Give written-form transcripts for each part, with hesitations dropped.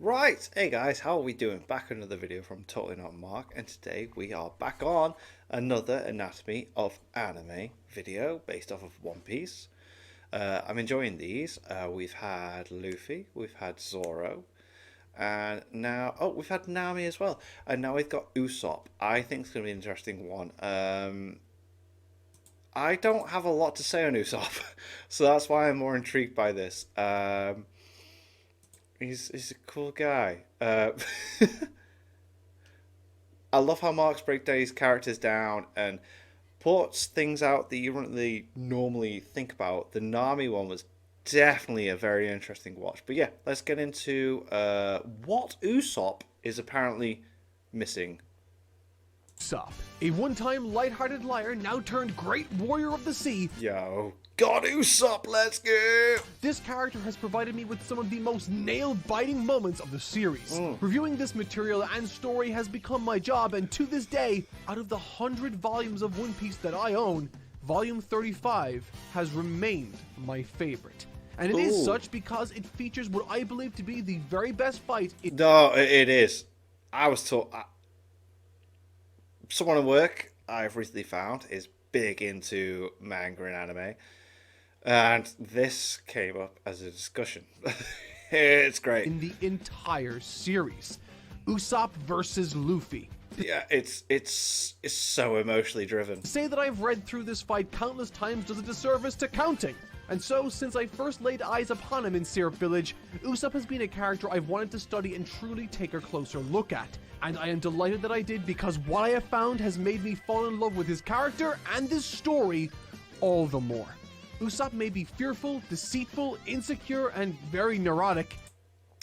Right, hey guys, how are we doing? Back another video from Totally Not Mark, and today we are back on another Anatomy of Anime video based off of One Piece. I'm enjoying these. We've had Luffy, we've had Zoro, and now we've had Nami as well, and now we've got Usopp. I think it's going to be an interesting one. I don't have a lot to say on Usopp, so that's why I'm more intrigued by this. He's a cool guy. I love how Mark's breaks his characters down and puts things out that you wouldn't really normally think about. The Nami one was definitely a very interesting watch. But yeah, let's get into what Usopp is apparently missing. Usopp, a one-time light-hearted liar now turned great warrior of the sea. Yo, God Usopp, let's go! This character has provided me with some of the most nail-biting moments of the series. Reviewing this material and story has become my job, and to this day, out of the 100 volumes of One Piece that I own, Volume 35 has remained my favorite. And it is such because it features what I believe to be the very best fight in— No, it is. I was taught... Someone at work I've recently found is big into manga and anime, and this came up as a discussion. It's great. in the entire series. Usopp versus Luffy. Yeah, it's so emotionally driven. To say that I've read through this fight countless times does a disservice to counting. And so, since I first laid eyes upon him in Syrup Village, Usopp has been a character I've wanted to study and truly take a closer look at. And I am delighted that I did, because what I have found has made me fall in love with his character and this story all the more. Usopp may be fearful, deceitful, insecure, and very neurotic.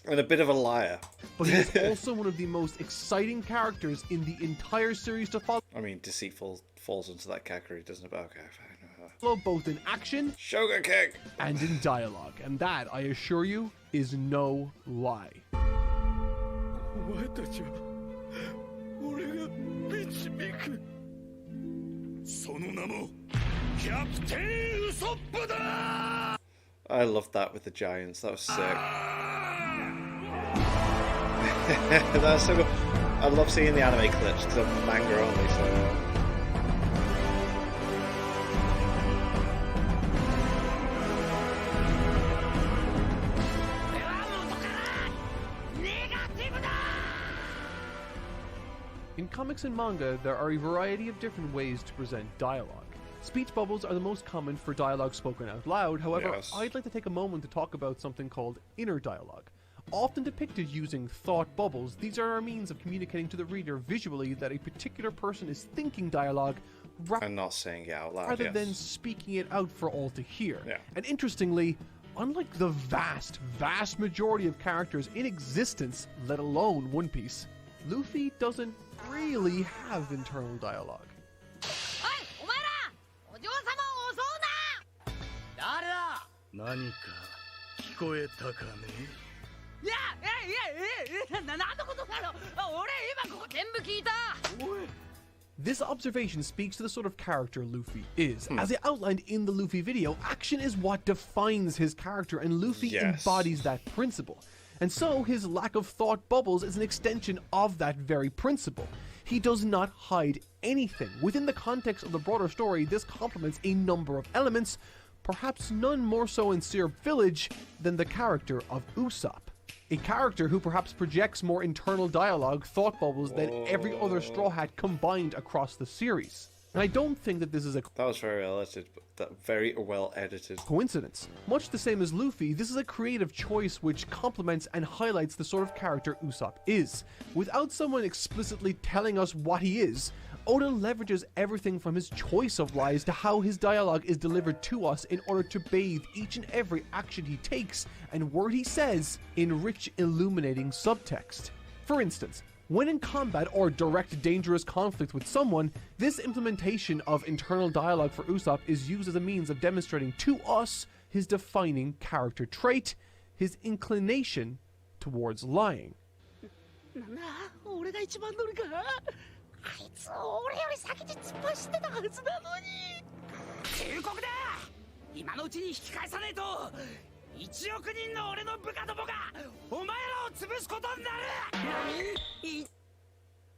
And a bit of a liar. But he is also one of the most exciting characters in the entire series to follow. I mean, deceitful falls into that category, doesn't it? Okay, fine. Both in action Sugar King! And in dialogue. And that, I assure you, is no lie. I loved that with the giants. That was sick. That's so good. I love seeing the anime clips because I'm manga only, so... In comics and manga, there are a variety of different ways to present dialogue. Speech bubbles are the most common for dialogue spoken out loud. However, Yes. I'd like to take a moment to talk about something called inner dialogue. Often depicted using thought bubbles, these are our means of communicating to the reader visually that a particular person is thinking dialogue And not saying it out loud, rather yes. than speaking it out for all to hear. Yeah. And interestingly, unlike the vast majority of characters in existence, let alone One Piece, Luffy doesn't really have internal dialogue. This observation speaks to the sort of character Luffy is. As I outlined in the Luffy video, action is what defines his character, and Luffy embodies that principle. And so, his lack of thought bubbles is an extension of that very principle. He does not hide anything. Within the context of the broader story, this complements a number of elements, perhaps none more so in Syrup Village than the character of Usopp. A character who perhaps projects more internal dialogue, thought bubbles, than every other Straw Hat combined across the series. And I don't think that this is a That was very well edited, but very well edited. coincidence. Much the same as Luffy, this is a creative choice which complements and highlights the sort of character Usopp is. Without someone explicitly telling us what he is, Oda leverages everything from his choice of lies to how his dialogue is delivered to us in order to bathe each and every action he takes and word he says in rich, illuminating subtext. For instance, when in combat or direct dangerous conflict with someone, this implementation of internal dialogue for Usopp is used as a means of demonstrating to us his defining character trait, his inclination towards lying.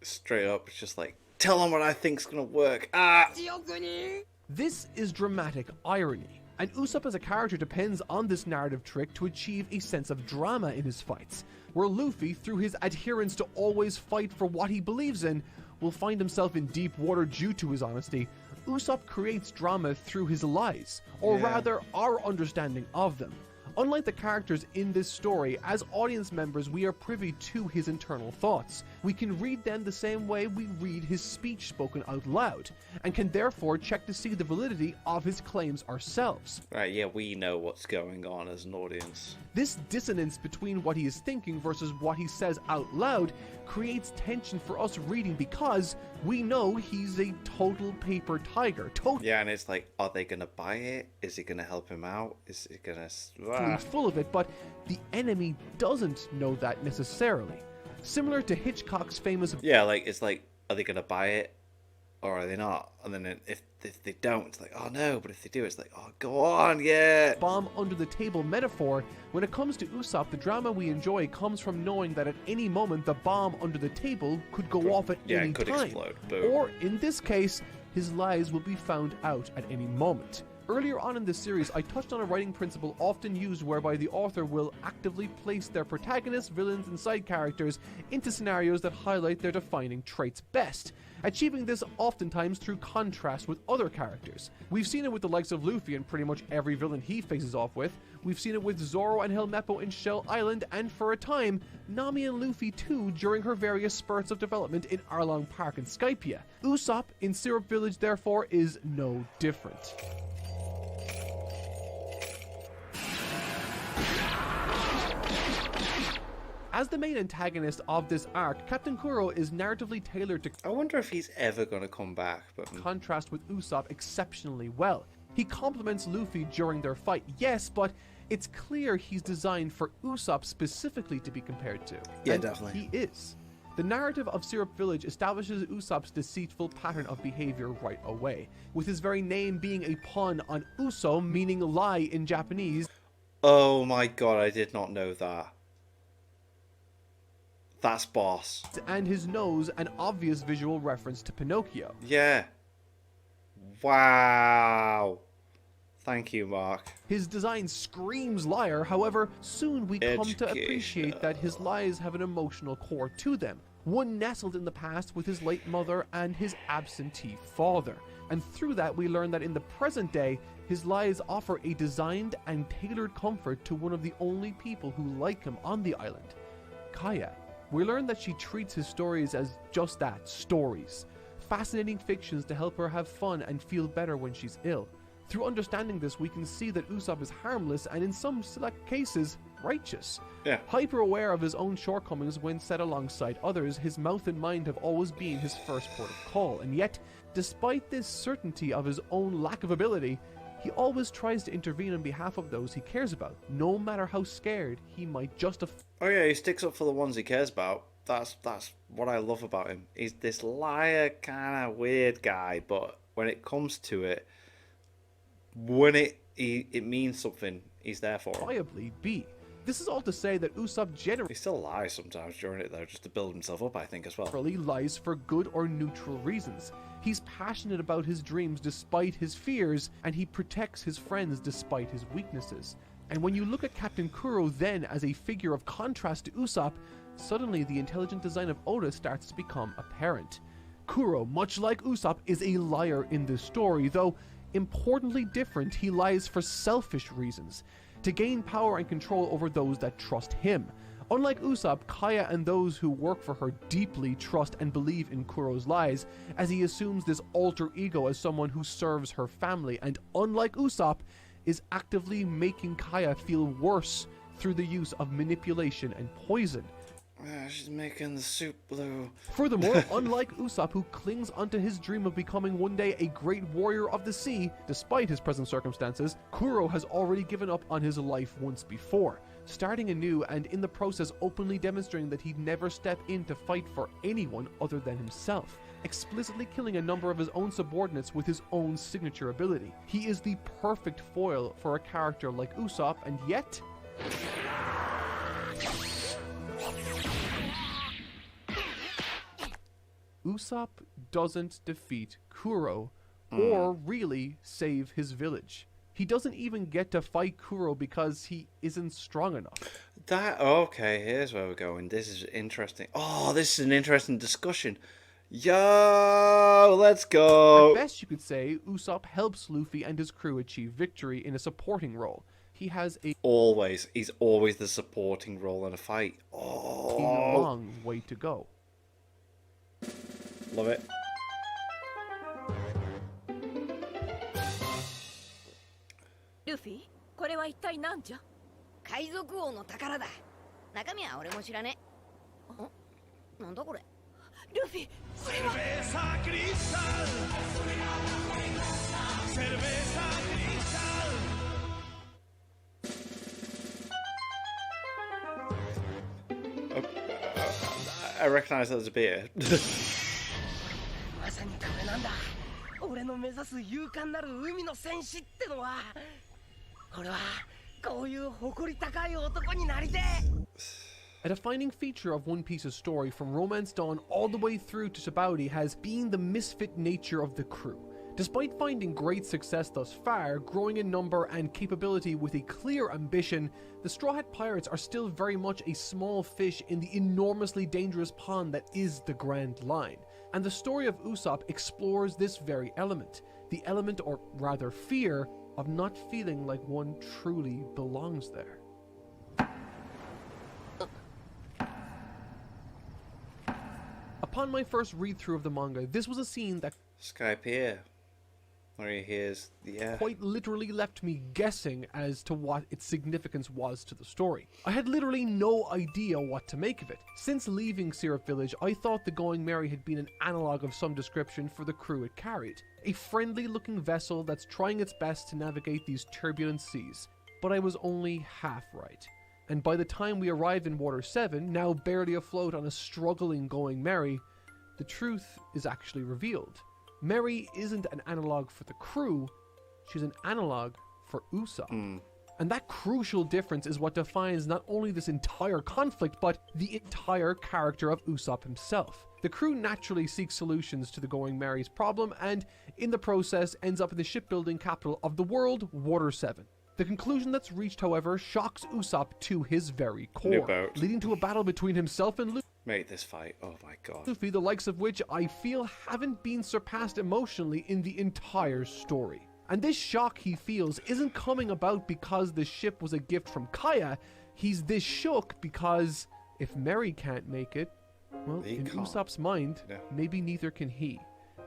Straight up, it's just like, tell them what I think's gonna work. Ah! This is dramatic irony, and Usopp as a character depends on this narrative trick to achieve a sense of drama in his fights, where Luffy, through his adherence to always fight for what he believes in, will find himself in deep water due to his honesty. Usopp creates drama through his lies, or rather, our understanding of them. Unlike the characters in this story, as audience members we are privy to his internal thoughts. We can read them the same way we read his speech spoken out loud, and can therefore check to see the validity of his claims ourselves. Right, yeah, we know what's going on as an audience. This dissonance between what he is thinking versus what he says out loud creates tension for us reading, because we know he's a total paper tiger. Yeah, and it's like, are they going to buy it? Is it going to help him out? Is it going to... full of it, but the enemy doesn't know that necessarily. Similar to Hitchcock's famous... Yeah, like, it's like, are they going to buy it? Or are they not? And then if they don't, it's like, oh no, but if they do, it's like, oh, go on, yeah. Bomb under the table metaphor. When it comes to Usopp, the drama we enjoy comes from knowing that at any moment the bomb under the table could go off at any it could time. Explode. Boom. Or, in this case, his lies will be found out at any moment. Earlier on in this series, I touched on a writing principle often used whereby the author will actively place their protagonists, villains, and side characters into scenarios that highlight their defining traits best, achieving this oftentimes through contrast with other characters. We've seen it with the likes of Luffy and pretty much every villain he faces off with. We've seen it with Zoro and Helmeppo in Shell Island, and for a time, Nami and Luffy too during her various spurts of development in Arlong Park and Skypiea. Usopp in Syrup Village, therefore, is no different. As the main antagonist of this arc, Captain Kuro is narratively tailored to I wonder if he's ever going to come back, but contrast with Usopp exceptionally well. He compliments Luffy during their fight, yes, but it's clear he's designed for Usopp specifically to be compared to. Yeah, and definitely. He is. The narrative of Syrup Village establishes Usopp's deceitful pattern of behavior right away, with his very name being a pun on Uso, meaning lie in Japanese. Oh my god, I did not know that. That's boss. And his nose, an obvious visual reference to Pinocchio. Yeah. Wow. Thank you, Mark. His design screams liar, however, soon we come to appreciate that his lies have an emotional core to them, one nestled in the past with his late mother and his absentee father. And through that we learn that in the present day, his lies offer a designed and tailored comfort to one of the only people who like him on the island, Kaya. We learn that she treats his stories as just that, stories. Fascinating fictions to help her have fun and feel better when she's ill. Through understanding this, we can see that Usopp is harmless and in some select cases, righteous. Yeah. Hyper aware of his own shortcomings when set alongside others, his mouth and mind have always been his first port of call. And yet, despite this certainty of his own lack of ability, he always tries to intervene on behalf of those he cares about, no matter how scared he might justify. Oh yeah, he sticks up for the ones he cares about. That's what I love about him. He's this liar, kind of weird guy, but when it comes to it, when it means something, he's there for him. Be. This is all to say that Usopp He still lies sometimes during it though, just to build himself up, I think, as well. generally lies for good or neutral reasons. He's passionate about his dreams despite his fears, and he protects his friends despite his weaknesses. And when you look at Captain Kuro then as a figure of contrast to Usopp, suddenly the intelligent design of Oda starts to become apparent. Kuro, much like Usopp, is a liar in this story, though importantly different, he lies for selfish reasons, to gain power and control over those that trust him. Unlike Usopp, Kaya and those who work for her deeply trust and believe in Kuro's lies, as he assumes this alter ego as someone who serves her family, and unlike Usopp, is actively making Kaya feel worse through the use of manipulation and poison. She's making the soup blue. Furthermore, unlike Usopp, who clings onto his dream of becoming one day a great warrior of the sea, despite his present circumstances, Kuro has already given up on his life once before, starting anew and in the process openly demonstrating that he'd never step in to fight for anyone other than himself, explicitly killing a number of his own subordinates with his own signature ability. He is the perfect foil for a character like Usopp, and yet Usopp doesn't defeat Kuro or really save his village. He doesn't even get to fight Kuro because he isn't strong enough. Okay, here's where we're going. This is interesting. Oh, this is an interesting discussion. Yo, let's go. At best, you could say Usopp helps Luffy and his crew achieve victory in a supporting role. He has a He's always the supporting role in a fight. Oh, long way to go. love it. Luffy, これは一体何じゃ？海賊王の宝だ。中身は俺も知らねえ。なんだこれ。ルフィ、これは。I recognize that as a beer. まさにこれなんだ。俺の目指す勇敢なる海の戦士ってのは。俺はこういう誇り高い男になりてえ。A defining feature of One Piece's story from Romance Dawn all the way through to Sabaody has been the misfit nature of the crew. Despite finding great success thus far, growing in number and capability with a clear ambition, the Straw Hat Pirates are still very much a small fish in the enormously dangerous pond that is the Grand Line. And the story of Usopp explores this very element. The element, or rather fear, of not feeling like one truly belongs there. Upon my first read-through of the manga, this was a scene that Skype here, where he hears the air. quite literally left me guessing as to what its significance was to the story. I had literally no idea what to make of it. Since leaving Syrup Village, I thought the Going Merry had been an analogue of some description for the crew it carried. A friendly-looking vessel that's trying its best to navigate these turbulent seas. But I was only half right. And by the time we arrived in Water 7, now barely afloat on a struggling Going Merry, the truth is actually revealed. Merry isn't an analogue for the crew, she's an analogue for Usopp. And that crucial difference is what defines not only this entire conflict, but the entire character of Usopp himself. The crew naturally seeks solutions to the Going Merry's problem, and in the process ends up in the shipbuilding capital of the world, Water 7. The conclusion that's reached, however, shocks Usopp to his very New core, boat. leading to a battle between himself and Mate, this fight. Oh my god. Luffy, the likes of which I feel haven't been surpassed emotionally in the entire story. And this shock he feels isn't coming about because the ship was a gift from Kaya. He's this shook because if Merry can't make it, well, He in can't. Usopp's mind, Yeah. maybe neither can he.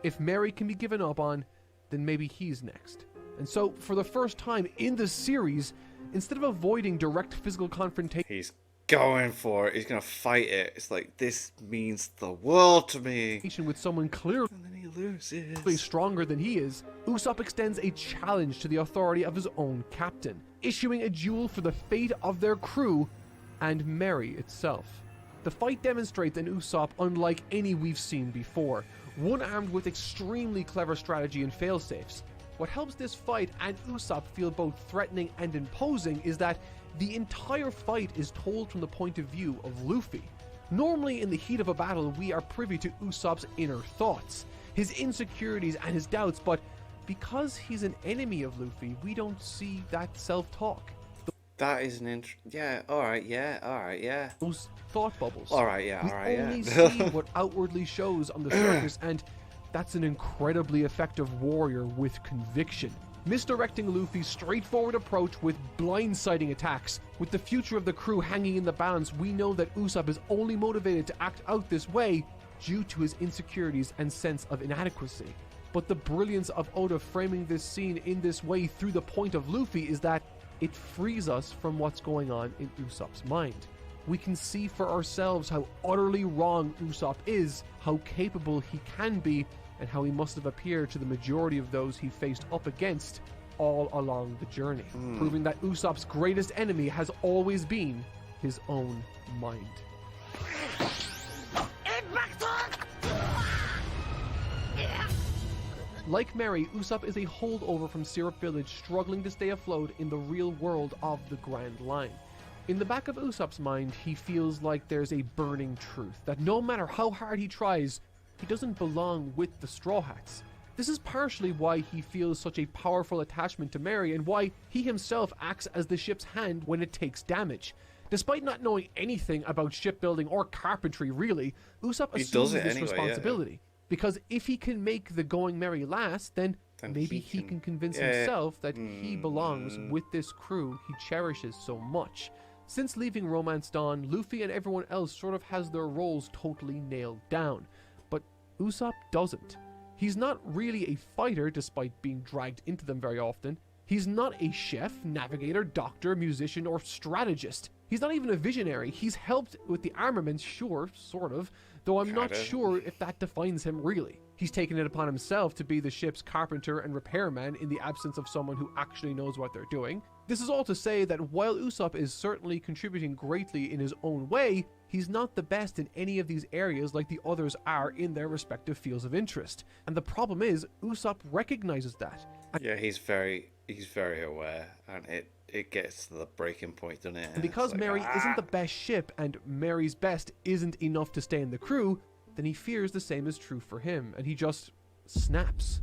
If Merry can be given up on, then maybe he's next. And so, for the first time in the series, instead of avoiding direct physical confrontation He's going for it. He's gonna fight it. It's like, this means the world to me. with someone clearly And then he loses. stronger than he is, Usopp extends a challenge to the authority of his own captain, issuing a duel for the fate of their crew and Merry itself. The fight demonstrates an Usopp unlike any we've seen before, one armed with extremely clever strategy and failsafes. What helps this fight and Usopp feel both threatening and imposing is that the entire fight is told from the point of view of Luffy. Normally, in the heat of a battle, we are privy to Usopp's inner thoughts, his insecurities and his doubts, but because he's an enemy of Luffy, we don't see that self-talk. That is an yeah, alright, yeah. Those thought bubbles. Alright, yeah, We alright, only yeah. see what outwardly shows on the surface, and that's an incredibly effective warrior with conviction. Misdirecting Luffy's straightforward approach with blindsiding attacks. With the future of the crew hanging in the balance, we know that Usopp is only motivated to act out this way due to his insecurities and sense of inadequacy. But the brilliance of Oda framing this scene in this way through the point of Luffy is that it frees us from what's going on in Usopp's mind. We can see for ourselves how utterly wrong Usopp is, how capable he can be, and how he must have appeared to the majority of those he faced up against all along the journey, proving that Usopp's greatest enemy has always been his own mind. Like Merry, Usopp is a holdover from Syrup Village struggling to stay afloat in the real world of the Grand Line. In the back of Usopp's mind, he feels like there's a burning truth, that no matter how hard he tries, he doesn't belong with the Straw Hats. This is partially why he feels such a powerful attachment to Mary and why he himself acts as the ship's hand when it takes damage. Despite not knowing anything about shipbuilding or carpentry really, Usopp assumes this anyway, responsibility. Yeah. Because if he can make the Going Merry last, then maybe he can convince himself that he belongs with this crew he cherishes so much. Since leaving Romance Dawn, Luffy and everyone else sort of has their roles totally nailed down. But Usopp doesn't. He's not really a fighter, despite being dragged into them very often. He's not a chef, navigator, doctor, musician, or strategist. He's not even a visionary. He's helped with the armaments, sure, sort of, though I'm not sure if that defines him really. He's taken it upon himself to be the ship's carpenter and repairman in the absence of someone who actually knows what they're doing. This is all to say that while Usopp is certainly contributing greatly in his own way, he's not the best in any of these areas like the others are in their respective fields of interest. And the problem is, Usopp recognizes that. Yeah, he's very aware, and it gets to the breaking point, doesn't it? And because Mary isn't the best ship and Mary's best isn't enough to stay in the crew, then he fears the same is true for him, and he just snaps.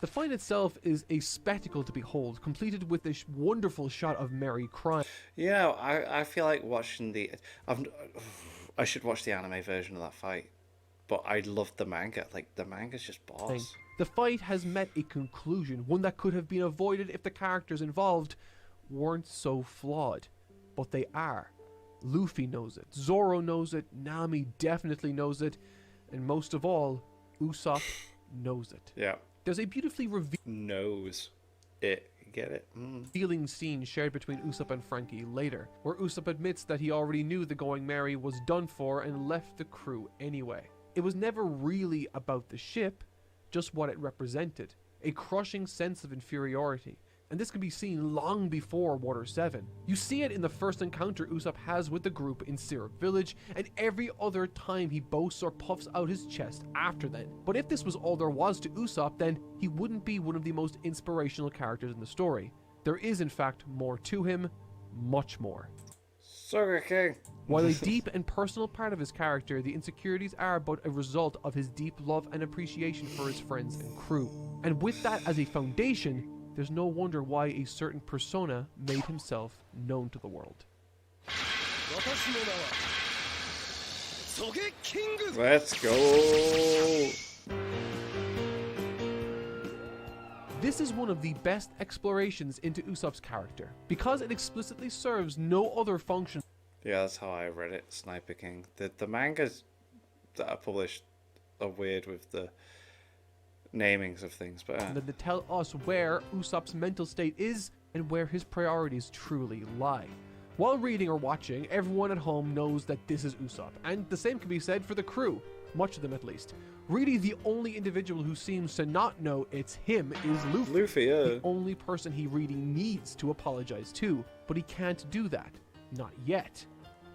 The fight itself is a spectacle to behold, completed with this wonderful shot of Mary crying. You know, I feel like watching I should watch the anime version of that fight, but I loved the manga. Like, the manga's just boss. The fight has met a conclusion, one that could have been avoided if the characters involved weren't so flawed. But they are. Luffy knows it, Zoro knows it, Nami definitely knows it, and most of all, Usopp knows it. Yeah. There's a beautifully Knows it. Get it? revealing scene shared between Usopp and Frankie later, where Usopp admits that he already knew the Going Merry was done for and left the crew anyway. It was never really about the ship, just what it represented. A crushing sense of inferiority. And this can be seen long before Water 7. You see it in the first encounter Usopp has with the group in Syrup Village, and every other time he boasts or puffs out his chest after then. But if this was all there was to Usopp, then he wouldn't be one of the most inspirational characters in the story. There is in fact more to him, much more. Sugar King. While a deep and personal part of his character, the insecurities are but a result of his deep love and appreciation for his friends and crew. And with that as a foundation, there's no wonder why a certain persona made himself known to the world. Let's go. This is one of the best explorations into Usopp's character, because it explicitly serves no other function. Yeah, that's how I read it, Sniper King. The mangas that are published are weird with the namings of things, but than to tell us where Usopp's mental state is and where his priorities truly lie. While reading or watching, everyone at home knows that this is Usopp, and the same can be said for the crew, much of them at least. Really, the only individual who seems to not know it's him is Luffy. The only person he really needs to apologize to, but he can't do that. Not yet.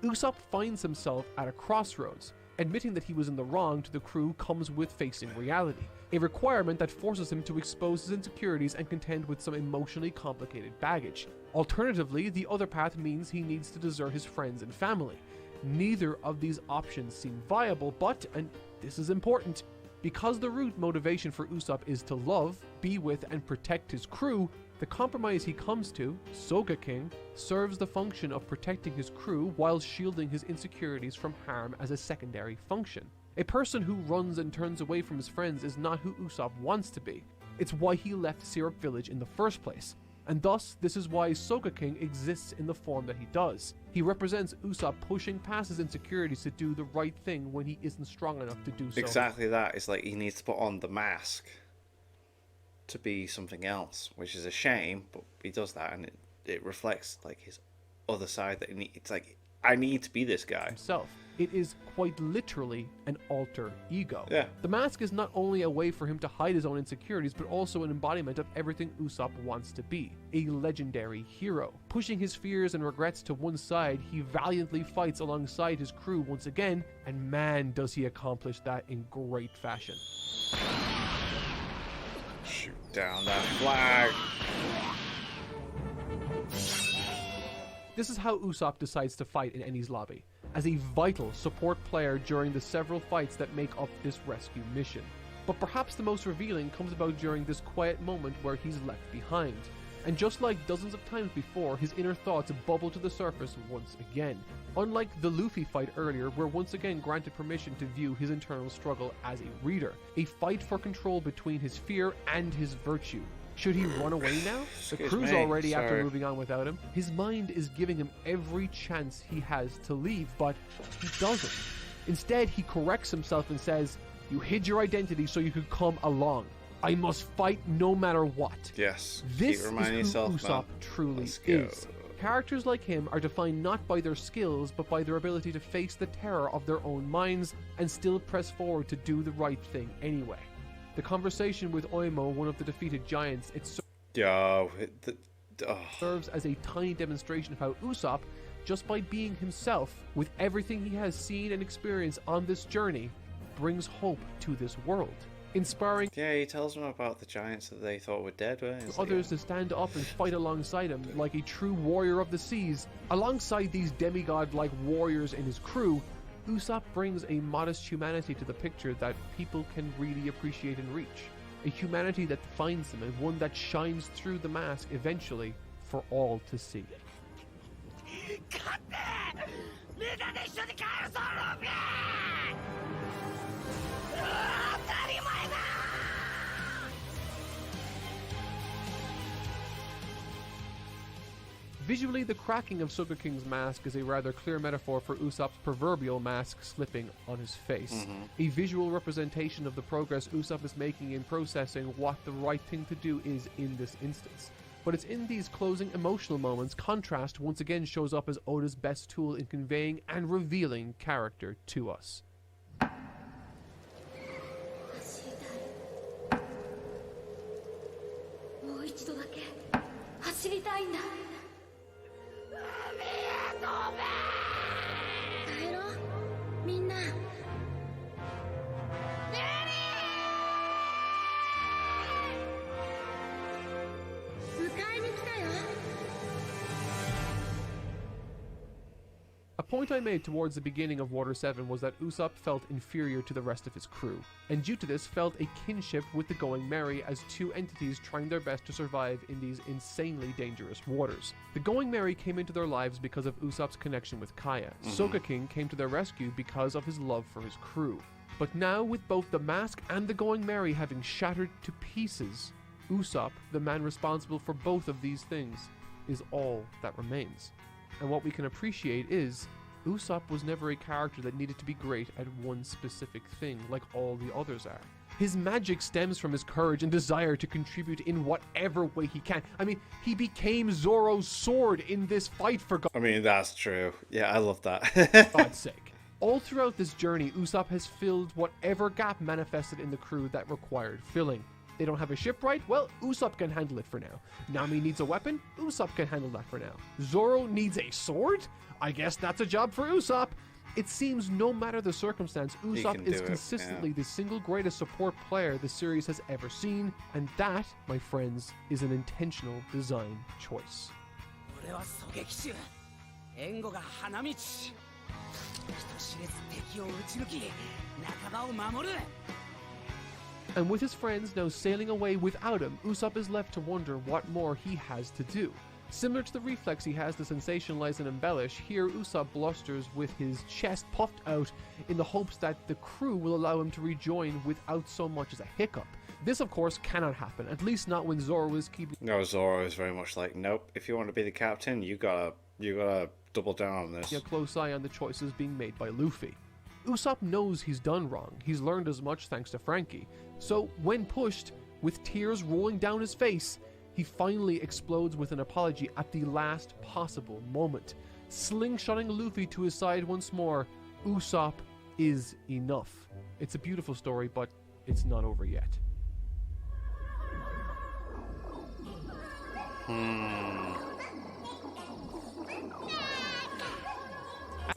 Usopp finds himself at a crossroads. Admitting that he was in the wrong to the crew comes with facing reality, a requirement that forces him to expose his insecurities and contend with some emotionally complicated baggage. Alternatively, the other path means he needs to desert his friends and family. Neither of these options seem viable, but, and this is important, because the root motivation for Usopp is to love, be with, and protect his crew, the compromise he comes to, Soga King, serves the function of protecting his crew while shielding his insecurities from harm as a secondary function. A person who runs and turns away from his friends is not who Usopp wants to be. It's why he left Syrup Village in the first place. And thus, this is why Soga King exists in the form that he does. He represents Usopp pushing past his insecurities to do the right thing when he isn't strong enough to do so. Exactly that. It's like he needs to put on the mask to be something else, which is a shame, but he does that, and it reflects like his other side, that it's like, I need to be this guy himself. It is quite literally an alter ego. Yeah. The mask is not only a way for him to hide his own insecurities, but also an embodiment of everything Usopp wants to be. A legendary hero. Pushing his fears and regrets to one side, he valiantly fights alongside his crew once again, and man does he accomplish that in great fashion. Shoot down that flag. This is how Usopp decides to fight in Eni's lobby, as a vital support player during the several fights that make up this rescue mission. But perhaps the most revealing comes about during this quiet moment where he's left behind. And just like dozens of times before, his inner thoughts bubble to the surface once again. Unlike the Luffy fight earlier, we're once again granted permission to view his internal struggle as a reader. A fight for control between his fear and his virtue. Should he run away now? The crew's already after moving on without him. His mind is giving him every chance he has to leave, but he doesn't. Instead, he corrects himself and says, "You hid your identity so you could come along. I must fight no matter what." Yes. This Keep is reminding who yourself, Usopp man. truly Let's go. is. Characters like him are defined not by their skills, but by their ability to face the terror of their own minds and still press forward to do the right thing anyway. The conversation with Oimo, one of the defeated giants, serves as a tiny demonstration of how Usopp, just by being himself, with everything he has seen and experienced on this journey, brings hope to this world. Inspiring Yeah, he tells them about the giants that they thought were dead, weren't he? others to stand up and fight alongside him like a true warrior of the seas. Alongside these demigod-like warriors in his crew, Usopp brings a modest humanity to the picture that people can really appreciate and reach. A humanity that defines them and one that shines through the mask eventually for all to see. Visually, the cracking of Sugar King's mask is a rather clear metaphor for Usopp's proverbial mask slipping on his face. A visual representation of the progress Usopp is making in processing what the right thing to do is in this instance. But it's in these closing emotional moments, contrast once again shows up as Oda's best tool in conveying and revealing character to us. もう一度だけ走りたいんだ。帰ろうみんな。迎えに来たよ。 A point I made towards the beginning of Water 7 was that Usopp felt inferior to the rest of his crew, and due to this felt a kinship with the Going Merry as two entities trying their best to survive in these insanely dangerous waters. The Going Merry came into their lives because of Usopp's connection with Kaya. Soga King came to their rescue because of his love for his crew. But now, with both the mask and the Going Merry having shattered to pieces, Usopp, the man responsible for both of these things, is all that remains. And what we can appreciate is, Usopp was never a character that needed to be great at one specific thing like all the others are. His magic stems from his courage and desire to contribute in whatever way he can. I mean, he became Zoro's sword in this fight, for I mean, that's true. Yeah, I love that. God's sake. All throughout this journey, Usopp has filled whatever gap manifested in the crew that required filling. They don't have a ship right? Well, Usopp can handle it for now. Nami needs a weapon? Usopp can handle that for now. Zoro needs a sword? I guess that's a job for Usopp. It seems no matter the circumstance, Usopp is consistently the single greatest support player the series has ever seen, and that, my friends, is an intentional design choice. 俺は狙撃手援護が花道人知れず敵を撃ち抜き仲間を守る And with his friends now sailing away without him, Usopp is left to wonder what more he has to do. Similar to the reflex he has to sensationalize and embellish, here Usopp blusters with his chest puffed out in the hopes that the crew will allow him to rejoin without so much as a hiccup. This, of course, cannot happen, at least not when Zoro is keeping... No, Zoro is very much like, nope, if you want to be the captain, you gotta double down on this. A close eye on the choices being made by Luffy. Usopp knows he's done wrong. He's learned as much thanks to Frankie. So, when pushed, with tears rolling down his face, he finally explodes with an apology at the last possible moment, slingshotting Luffy to his side once more, Usopp is enough. It's a beautiful story, but it's not over yet.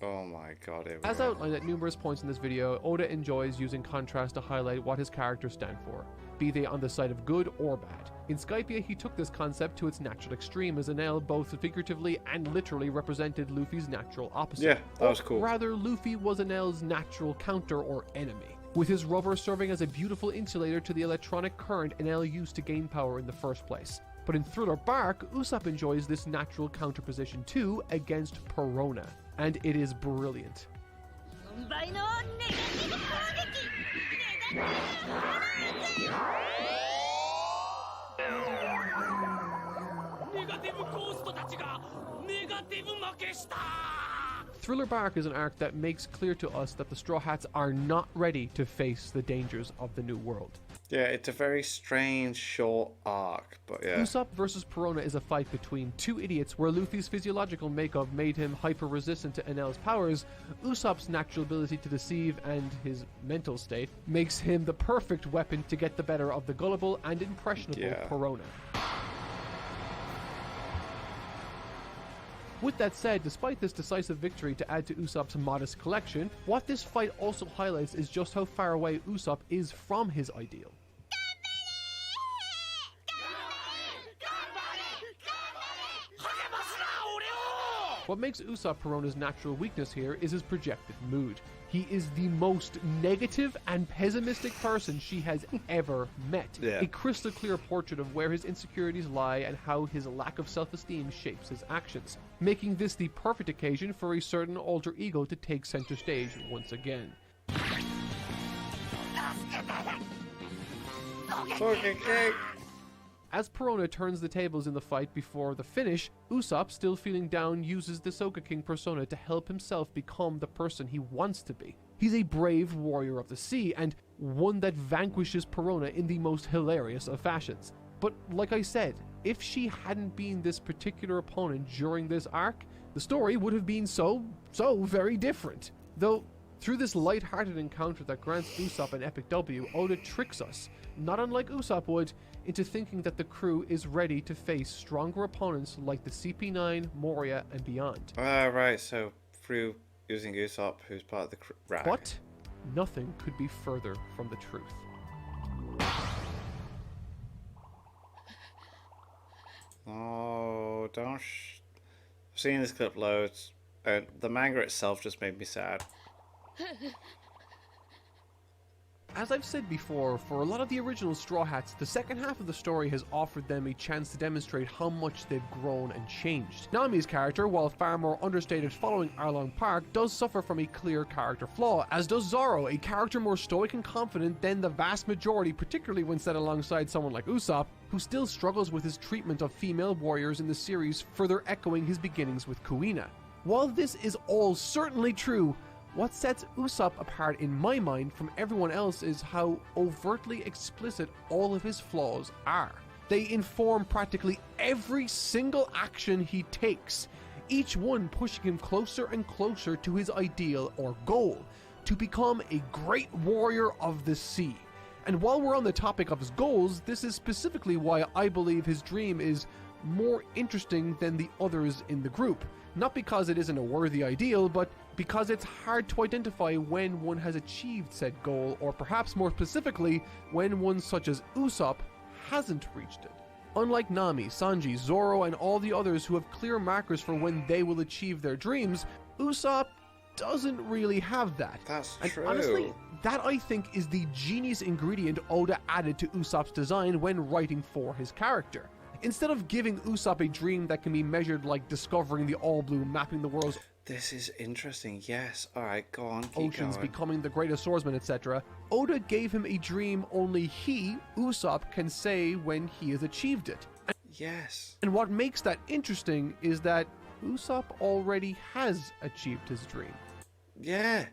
Oh my god, here we As go. outlined at numerous points in this video, Oda enjoys using contrast to highlight what his characters stand for, be they on the side of good or bad. In Skypiea, he took this concept to its natural extreme, as Enel both figuratively and literally represented Luffy's natural opposite. Yeah, that was Or cool. rather, Luffy was Enel's natural counter or enemy, with his rubber serving as a beautiful insulator to the electronic current Enel used to gain power in the first place. But in Thriller Bark, Usopp enjoys this natural counterposition too against Perona, and it is brilliant. 4倍のネガティブ攻撃。ネガティブゴーストたちがネガティブ負けした。 Thriller Bark is an arc that makes clear to us that the Straw Hats are not ready to face the dangers of the New World. Yeah, it's a very strange short arc, but yeah. Usopp versus Perona is a fight between two idiots where Luffy's physiological makeup made him hyper-resistant to Enel's powers. Usopp's natural ability to deceive and his mental state makes him the perfect weapon to get the better of the gullible and impressionable Yeah. Perona. With that said, despite this decisive victory to add to Usopp's modest collection, what this fight also highlights is just how far away Usopp is from his ideal. What makes Usopp Perona's natural weakness here is his projected mood. He is the most negative and pessimistic person she has ever met. Yeah. A crystal clear portrait of where his insecurities lie and how his lack of self-esteem shapes his actions, making this the perfect occasion for a certain alter ego to take center stage once again. Okay, okay. As Perona turns the tables in the fight before the finish, Usopp, still feeling down, uses the Soka King persona to help himself become the person he wants to be. He's a brave warrior of the sea, and one that vanquishes Perona in the most hilarious of fashions. But like I said, if she hadn't been this particular opponent during this arc, the story would have been so very different. Though, through this light-hearted encounter that grants Usopp an epic W, Oda tricks us, not unlike Usopp would, into thinking that the crew is ready to face stronger opponents like the CP9, Moria, and beyond. Right, so through using Usopp, who's part of the right. But nothing could be further from the truth. Oh, don't. I've seen this clip loads, and the manga itself just made me sad. As I've said before, for a lot of the original Straw Hats, the second half of the story has offered them a chance to demonstrate how much they've grown and changed. Nami's character, while far more understated following Arlong Park, does suffer from a clear character flaw, as does Zoro, a character more stoic and confident than the vast majority, particularly when set alongside someone like Usopp, who still struggles with his treatment of female warriors in the series, further echoing his beginnings with Kuina. While this is all certainly true, what sets Usopp apart in my mind from everyone else is how overtly explicit all of his flaws are. They inform practically every single action he takes, each one pushing him closer and closer to his ideal or goal, to become a great warrior of the sea. And while we're on the topic of his goals, this is specifically why I believe his dream is more interesting than the others in the group. Not because it isn't a worthy ideal, but because it's hard to identify when one has achieved said goal, or perhaps more specifically, when one such as Usopp hasn't reached it. Unlike Nami, Sanji, Zoro, and all the others who have clear markers for when they will achieve their dreams, Usopp doesn't really have that. That's And true. honestly, that I think is the genius ingredient Oda added to Usopp's design when writing for his character. Instead of giving Usopp a dream that can be measured like discovering the All Blue, mapping the world's This is interesting. Yes. All right, go on. Keep oceans, going. becoming the greatest swordsman, etc., Oda gave him a dream only he, Usopp, can say when he has achieved it. Yes. And what makes that interesting is that Usopp already has achieved his dream. Yeah.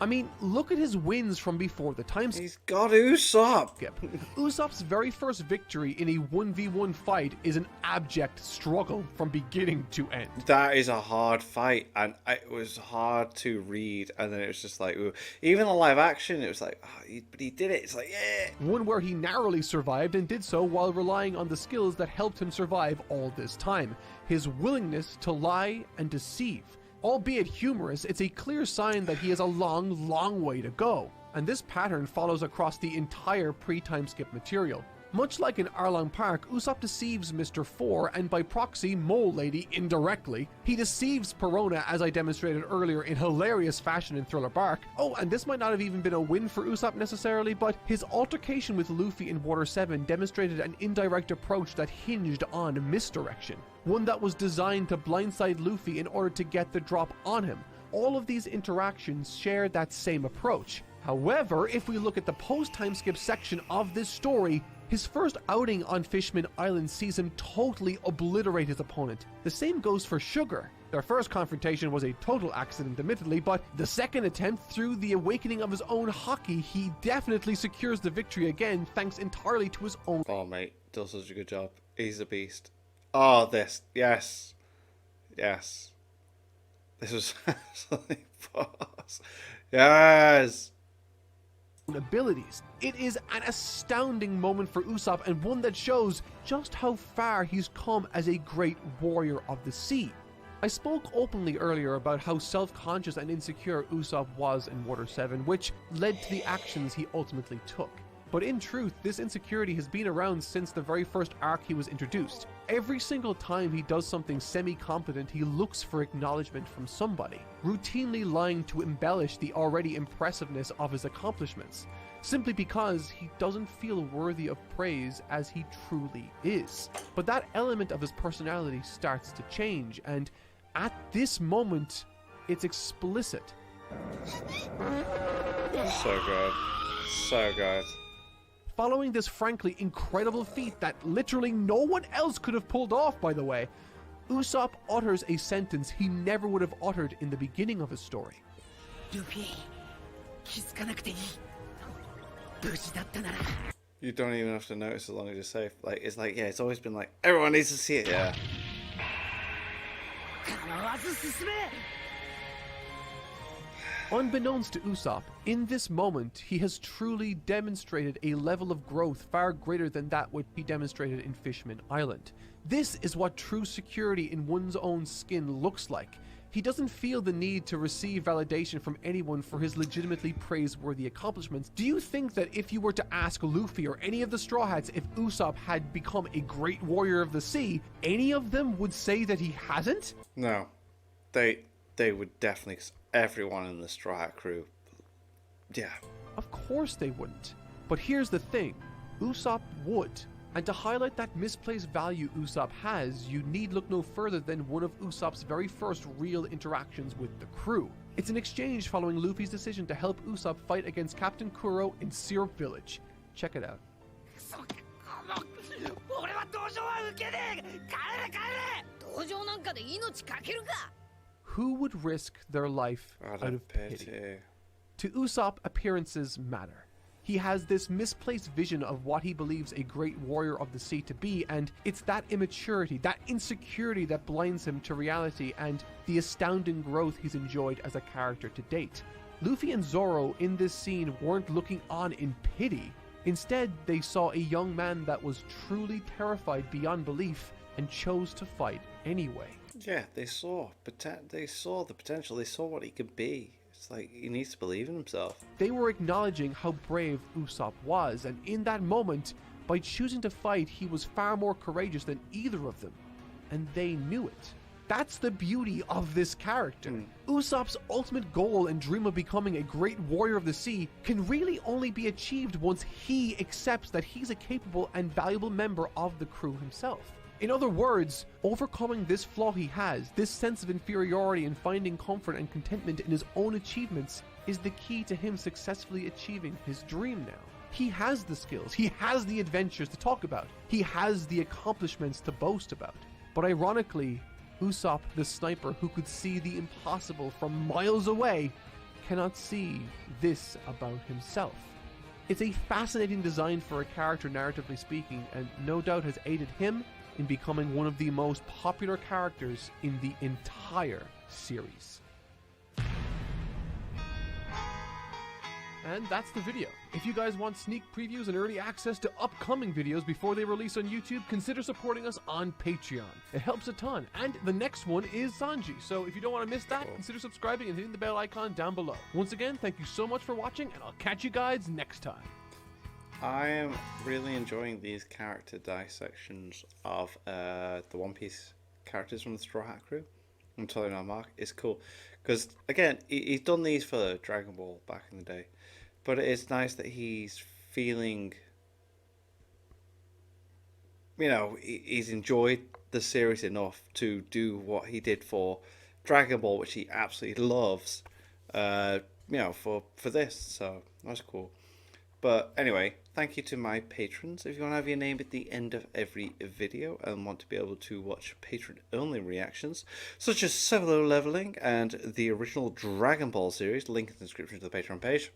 I mean, look at his wins from before the time He's got Usopp. skip. Usopp's very first victory in a 1v1 fight is an abject struggle from beginning to end. That is a hard fight, and it was hard to read. And then it was just like, ooh. Even the live action, it was like, oh, but he did it. It's like, yeah. One where he narrowly survived and did so while relying on the skills that helped him survive all this time. His willingness to lie and deceive. Albeit humorous, it's a clear sign that he has a long, long way to go. And this pattern follows across the entire pre-time skip material. Much like in Arlong Park, Usopp deceives Mr. 4 and by proxy Mole Lady indirectly. He deceives Perona as I demonstrated earlier in hilarious fashion in Thriller Bark. Oh, and this might not have even been a win for Usopp necessarily, but his altercation with Luffy in Water 7 demonstrated an indirect approach that hinged on misdirection. One that was designed to blindside Luffy in order to get the drop on him. All of these interactions share that same approach. However, if we look at the post-time skip section of this story, his first outing on Fishman Island sees him totally obliterate his opponent. The same goes for Sugar. Their first confrontation was a total accident admittedly, but the second attempt, through the awakening of his own hockey, he definitely secures the victory again thanks entirely to his own... Oh, mate, does such a good job. He's a beast. Oh, this. Yes. Yes. This was absolutely boss. Yes. abilities. It is an astounding moment for Usopp and one that shows just how far he's come as a great warrior of the sea. I spoke openly earlier about how self-conscious and insecure Usopp was in Water 7, which led to the actions he ultimately took. But in truth, this insecurity has been around since the very first arc he was introduced. Every single time he does something semi-competent, he looks for acknowledgement from somebody, routinely lying to embellish the already impressiveness of his accomplishments, simply because he doesn't feel worthy of praise as he truly is. But that element of his personality starts to change, and at this moment, it's explicit. So good. So good. Following this frankly incredible feat that literally no one else could have pulled off, by the way, Usopp utters a sentence he never would have uttered in the beginning of his story. Luffy, 気づかなくていい。無事だったなら。 You don't even have to notice as long as you're safe. Like, it's like, yeah, it's always been like, everyone needs to see it. Yeah. 構わず進め。 Unbeknownst to Usopp, in this moment, he has truly demonstrated a level of growth far greater than that which he demonstrated in Fishman Island. This is what true security in one's own skin looks like. He doesn't feel the need to receive validation from anyone for his legitimately praiseworthy accomplishments. Do you think that if you were to ask Luffy or any of the Straw Hats if Usopp had become a great warrior of the sea, any of them would say that he hasn't? No. They would definitely... Everyone in the Straw Hat crew. Yeah. Of course they wouldn't. But here's the thing. Usopp would. And to highlight that misplaced value Usopp has, you need look no further than one of Usopp's very first real interactions with the crew. It's an exchange following Luffy's decision to help Usopp fight against Captain Kuro in Syrup Village. Check it out. 俺は同情は受けねえ。帰れ帰れ。同情なんかで命かけるか。 Who would risk their life out of pity? To Usopp, appearances matter. He has this misplaced vision of what he believes a great warrior of the sea to be, and it's that immaturity, that insecurity that blinds him to reality and the astounding growth he's enjoyed as a character to date. Luffy and Zoro in this scene weren't looking on in pity. Instead, they saw a young man that was truly terrified beyond belief and chose to fight anyway. Yeah, they saw the potential. They saw what he could be. It's like he needs to believe in himself. They were acknowledging how brave Usopp was, and in that moment, by choosing to fight, he was far more courageous than either of them, and they knew it. That's the beauty of this character. Usopp's ultimate goal and dream of becoming a great warrior of the sea can really only be achieved once he accepts that he's a capable and valuable member of the crew himself. In other words, overcoming this flaw he has, this sense of inferiority and finding comfort and contentment in his own achievements, is the key to him successfully achieving his dream now. He has the skills, he has the adventures to talk about, he has the accomplishments to boast about. But ironically, Usopp, the sniper who could see the impossible from miles away, cannot see this about himself. It's a fascinating design for a character, narratively speaking, and no doubt has aided him in becoming one of the most popular characters in the entire series. And that's the video. If you guys want sneak previews and early access to upcoming videos before they release on YouTube, consider supporting us on Patreon. It helps a ton. And the next one is Sanji, so if you don't want to miss that, consider subscribing and hitting the bell icon down below. Once again, thank you so much for watching, and I'll catch you guys next time. I am really enjoying these character dissections of the One Piece characters from the Straw Hat crew. I'm telling you, Mark, it's cool. Because, again, he's done these for Dragon Ball back in the day. But it's nice that he's feeling, you know, he's enjoyed the series enough to do what he did for Dragon Ball, which he absolutely loves, you know, for this. So that's cool. But anyway, thank you to my patrons. If you want to have your name at the end of every video and want to be able to watch patron-only reactions, such as Solo Leveling and the original Dragon Ball series, link in the description to the Patreon page.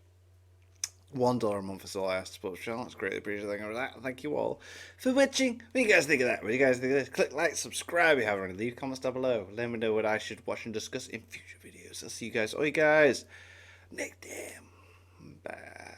$1 a month is all I ask to support the channel. That's greatly appreciated. Thank you for that. Thank you all for watching. What do you guys think of that? What do you guys think of this? Click like, subscribe if you haven't. Leave comments down below. Let me know what I should watch and discuss in future videos. I'll see you guys, all you guys, next time. Bye.